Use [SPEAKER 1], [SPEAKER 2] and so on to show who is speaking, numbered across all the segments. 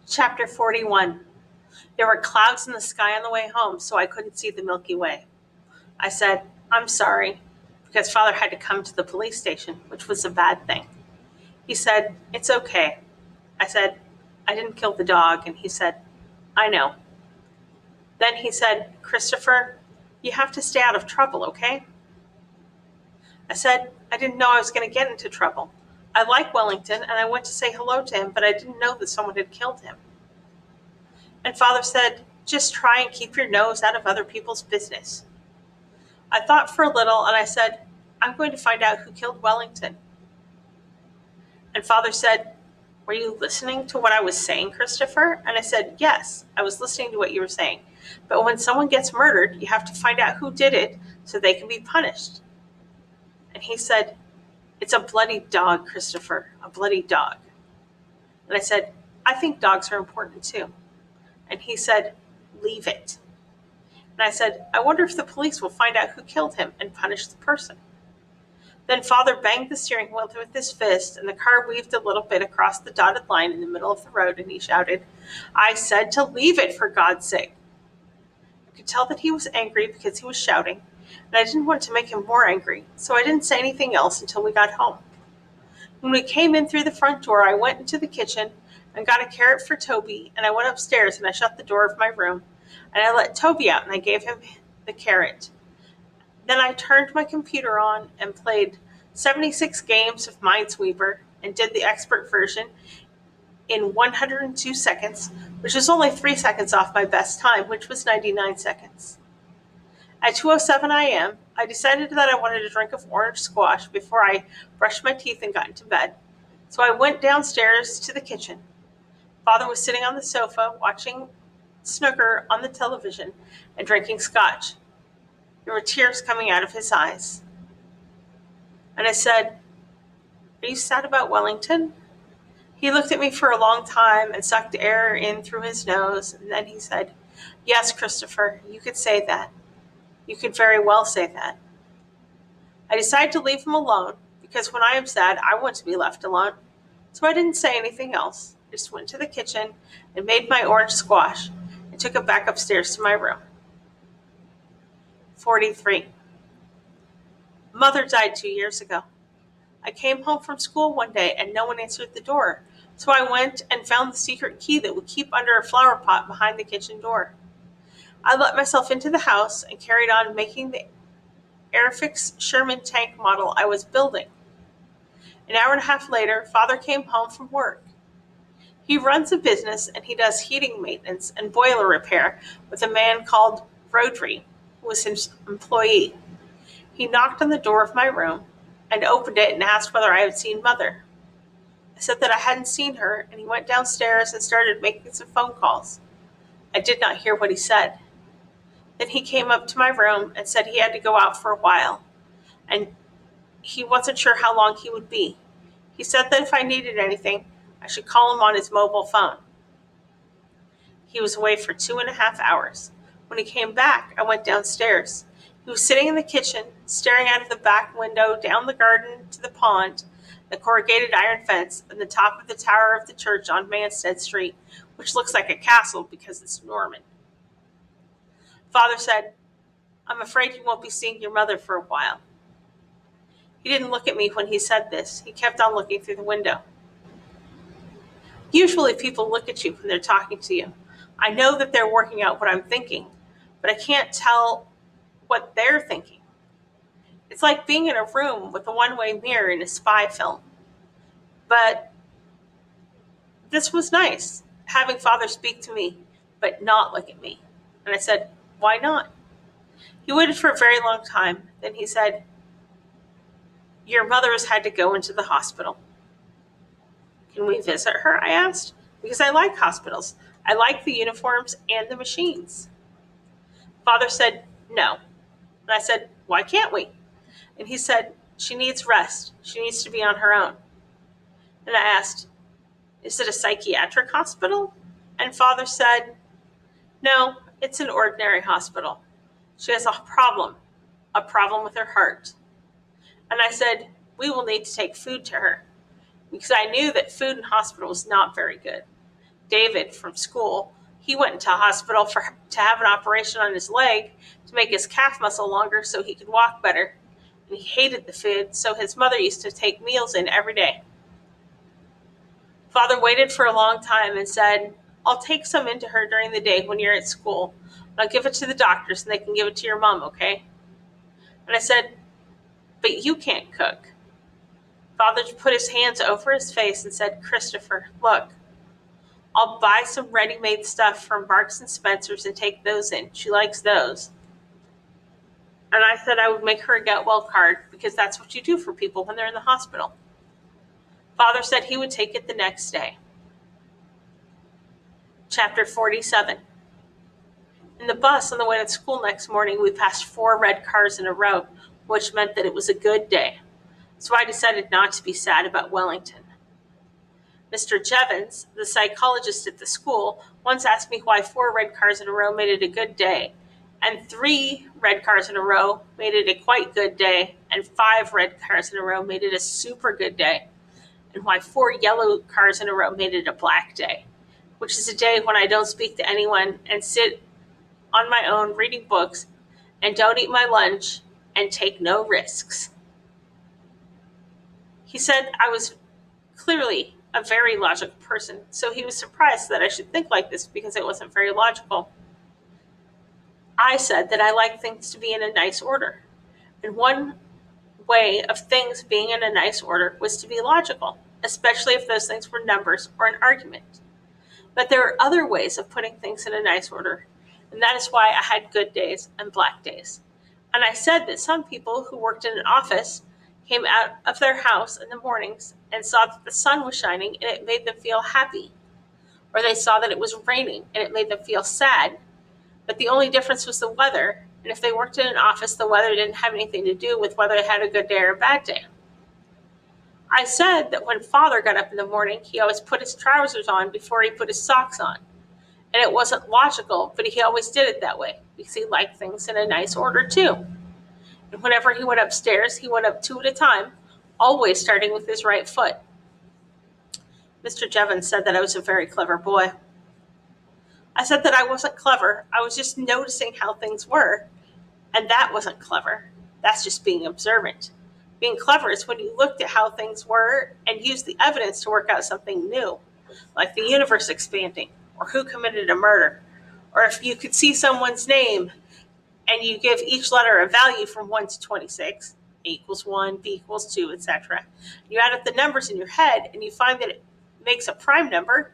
[SPEAKER 1] Chapter 41. There were clouds in the sky on the way home, so I couldn't see the Milky Way. I said, "I'm sorry," because Father had to come to the police station, which was a bad thing. He said, "It's okay." I said, "I didn't kill the dog," and he said, "I know." Then he said, "Christopher, you have to stay out of trouble, okay?" I said, "I didn't know I was going to get into trouble. I like Wellington, and I went to say hello to him, but I didn't know that someone had killed him." And Father said, "Just try and keep your nose out of other people's business." I thought for a little and I said, "I'm going to find out who killed Wellington." And Father said, "Were you listening to what I was saying, Christopher?" And I said, "Yes, I was listening to what you were saying. But when someone gets murdered, you have to find out who did it so they can be punished." And he said, "It's a bloody dog, Christopher, a bloody dog." And I said, "I think dogs are important too." And he said, "Leave it." And I said, "I wonder if the police will find out who killed him and punish the person." Then Father banged the steering wheel with his fist, and the car weaved a little bit across the dotted line in the middle of the road, and he shouted, "I said to leave it, for God's sake." I could tell that he was angry because he was shouting, and I didn't want to make him more angry, so I didn't say anything else until we got home. When we came in through the front door, I went into the kitchen and got a carrot for Toby, and I went upstairs and I shut the door of my room, and I let Toby out and I gave him the carrot. Then I turned my computer on and played 76 games of Minesweeper and did the expert version in 102 seconds, which was only 3 seconds off my best time, which was 99 seconds. At 2:07 a.m., I decided that I wanted a drink of orange squash before I brushed my teeth and got into bed. So I went downstairs to the kitchen. Father was sitting on the sofa watching snooker on the television and drinking scotch. There were tears coming out of his eyes. And I said, "Are you sad about Wellington?" He looked at me for a long time and sucked air in through his nose, and then he said, "Yes, Christopher, you could say that. You could very well say that." I decided to leave him alone because when I am sad, I want to be left alone. So I didn't say anything else. I just went to the kitchen and made my orange squash and took it back upstairs to my room. 43. Mother died 2 years ago. I came home from school one day and no one answered the door. So I went and found the secret key that would keep under a flower pot behind the kitchen door. I let myself into the house and carried on making the Airfix Sherman tank model I was building. An hour and a half later, Father came home from work. He runs a business and he does heating maintenance and boiler repair with a man called Rodri, who was his employee. He knocked on the door of my room and opened it and asked whether I had seen Mother. I said that I hadn't seen her, and he went downstairs and started making some phone calls. I did not hear what he said. Then he came up to my room and said he had to go out for a while, and he wasn't sure how long he would be. He said that if I needed anything, I should call him on his mobile phone. He was away for 2.5 hours. When he came back, I went downstairs. He was sitting in the kitchen, staring out of the back window down the garden to the pond, the corrugated iron fence, and the top of the tower of the church on Manstead Street, which looks like a castle because it's Norman. Father said, "I'm afraid you won't be seeing your mother for a while." He didn't look at me when he said this. He kept on looking through the window. Usually people look at you when they're talking to you. I know that they're working out what I'm thinking, but I can't tell what they're thinking. It's like being in a room with a one-way mirror in a spy film. But this was nice, having Father speak to me, but not look at me. And I said, "Why not?" He waited for a very long time. Then he said, "Your mother has had to go into the hospital." "Can we visit her?" I asked, because I like hospitals. I like the uniforms and the machines. Father said, "No." And I said, "Why can't we?" And he said, "She needs rest. She needs to be on her own." And I asked, "Is it a psychiatric hospital?" And Father said, "No, it's an ordinary hospital. She has a problem with her heart." And I said, "We will need to take food to her," because I knew that food in hospital was not very good. David from school, he went into a hospital to have an operation on his leg to make his calf muscle longer so he could walk better. And he hated the food, so his mother used to take meals in every day. Father waited for a long time and said, I'll take some into her during the day when you're at school. I'll give it to the doctors and they can give it to your mom, okay? And I said, but you can't cook. Father put his hands over his face and said, Christopher, look, I'll buy some ready-made stuff from Marks and Spencer's and take those in. She likes those. And I said I would make her a get well card because that's what you do for people when they're in the hospital. Father said he would take it the next day. Chapter 47. In the bus on the way to school next morning, we passed 4 red cars in a row, which meant that it was a good day. So I decided not to be sad about Wellington. Mr. Jevons, the psychologist at the school, once asked me why 4 red cars in a row made it a good day, and 3 red cars in a row made it a quite good day, and 5 red cars in a row made it a super good day, and why 4 yellow cars in a row made it a black day, which is a day when I don't speak to anyone and sit on my own reading books and don't eat my lunch and take no risks. He said I was clearly a very logical person, so he was surprised that I should think like this because it wasn't very logical. I said that I like things to be in a nice order, and one way of things being in a nice order was to be logical, especially if those things were numbers or an argument. But there are other ways of putting things in a nice order, and that is why I had good days and black days. And I said that some people who worked in an office came out of their house in the mornings and saw that the sun was shining and it made them feel happy. Or they saw that it was raining and it made them feel sad. But the only difference was the weather. And if they worked in an office, the weather didn't have anything to do with whether they had a good day or a bad day. I said that when Father got up in the morning, he always put his trousers on before he put his socks on. And it wasn't logical, but he always did it that way because he liked things in a nice order too. And whenever he went upstairs, he went up 2 at a time, always starting with his right foot. Mr. Jevons said that I was a very clever boy. I said that I wasn't clever. I was just noticing how things were. And that wasn't clever. That's just being observant. Being clever is when you looked at how things were and used the evidence to work out something new, like the universe expanding, or who committed a murder, or if you could see someone's name and you give each letter a value from 1 to 26, A equals 1, B equals 2, etc. You add up the numbers in your head and you find that it makes a prime number,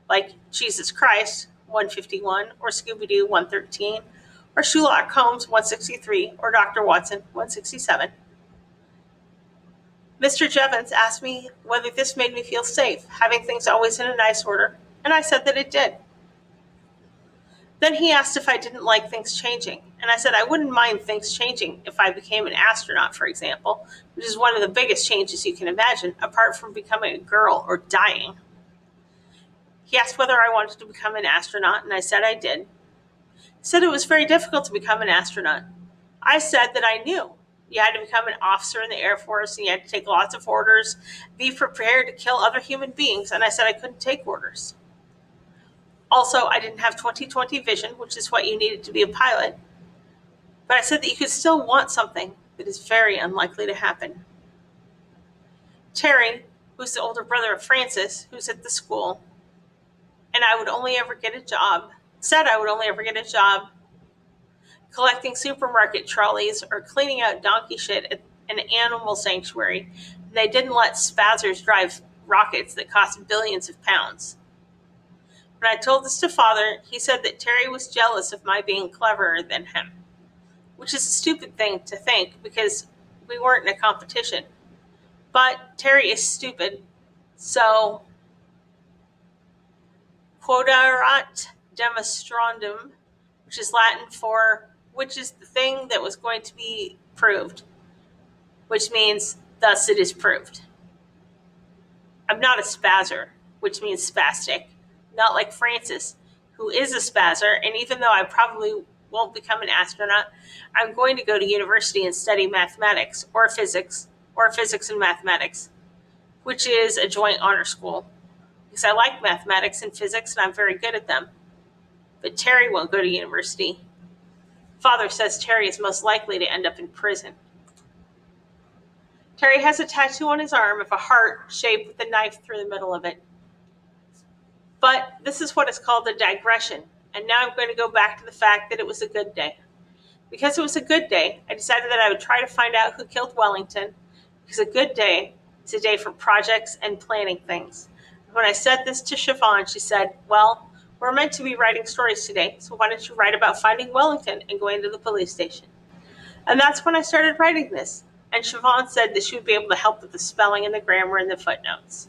[SPEAKER 1] like Jesus Christ, 151, or Scooby-Doo, 113, or Sherlock Holmes, 163, or Dr. Watson, 167. Mr. Jevons asked me whether this made me feel safe, having things always in a nice order, and I said that it did. Then he asked if I didn't like things changing, and I said I wouldn't mind things changing if I became an astronaut, for example, which is one of the biggest changes you can imagine, apart from becoming a girl or dying. He asked whether I wanted to become an astronaut, and I said I did. He said it was very difficult to become an astronaut. I said that I knew. You had to become an officer in the Air Force, and you had to take lots of orders, be prepared to kill other human beings, and I said I couldn't take orders. Also, I didn't have 20/20 vision, which is what you needed to be a pilot. But I said that you could still want something that is very unlikely to happen. Terry, who's the older brother of Francis, who's at the school, and I would only ever get a job, said I would only ever get a job collecting supermarket trolleys or cleaning out donkey shit at an animal sanctuary. And they didn't let spazzers drive rockets that cost billions of pounds. When I told this to Father, he said that Terry was jealous of my being cleverer than him, which is a stupid thing to think because we weren't in a competition. But Terry is stupid, so quodarat demonstrandum, which is Latin for which is the thing that was going to be proved, which means thus it is proved. I'm not a spazzer, which means spastic, not like Francis, who is a spazzer, and even though I probably won't become an astronaut, I'm going to go to university and study mathematics or physics and mathematics, which is a joint honor school, because I like mathematics and physics and I'm very good at them. But Terry won't go to university. Father says Terry is most likely to end up in prison. Terry has a tattoo on his arm of a heart shaped with a knife through the middle of it. But this is what is called a digression, and now I'm going to go back to the fact that it was a good day. Because it was a good day, I decided that I would try to find out who killed Wellington, because a good day is a day for projects and planning things. When I said this to Siobhan, she said, well, we're meant to be writing stories today, so why don't you write about finding Wellington and going to the police station? And that's when I started writing this. And Siobhan said that she would be able to help with the spelling and the grammar and the footnotes.